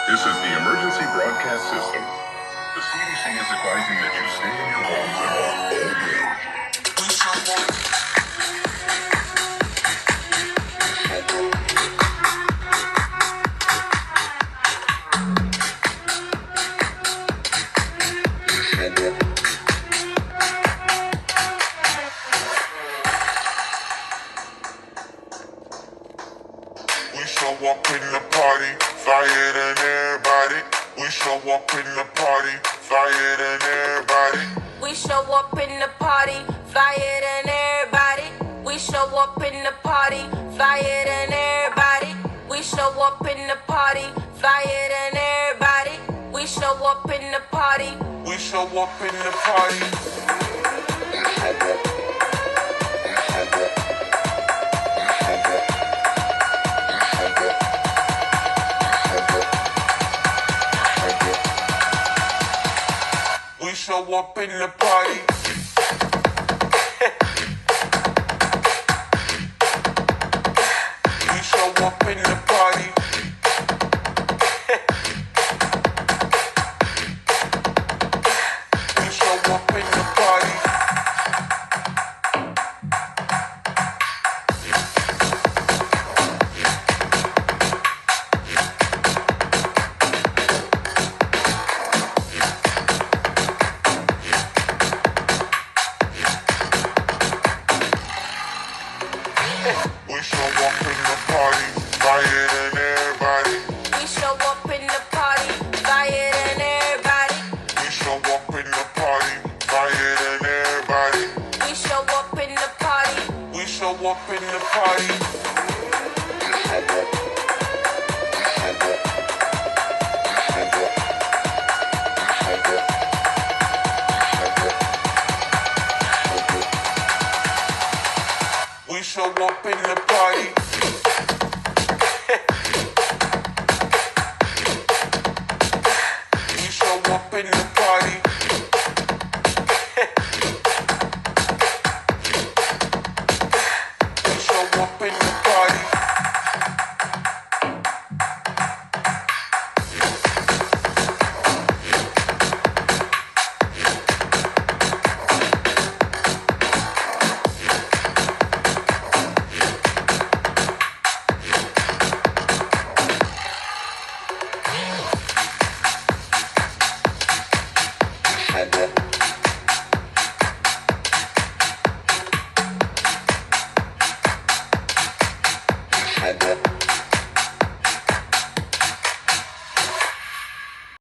This is the emergency broadcast system. The CDC is advising that you stay in your homes and off all roads. We show up in the party, flyer than everybody. We show up in the party, flyer than everybody. We show up in the party, flyer than everybody. We show up in the party, flyer than everybody. We show up in the party, flyer than everybody. We show up in the party. We show up in the party. We show up in the party. We show up in the party. We show up in the party. We show up in the party, flyer than everybody. We show up in the party, flyer than everybody. We show up in the party, flyer than everybody. We show up in the party. We show up in the party. We show up in the party. We show up in the party. We show up in the party. Show up.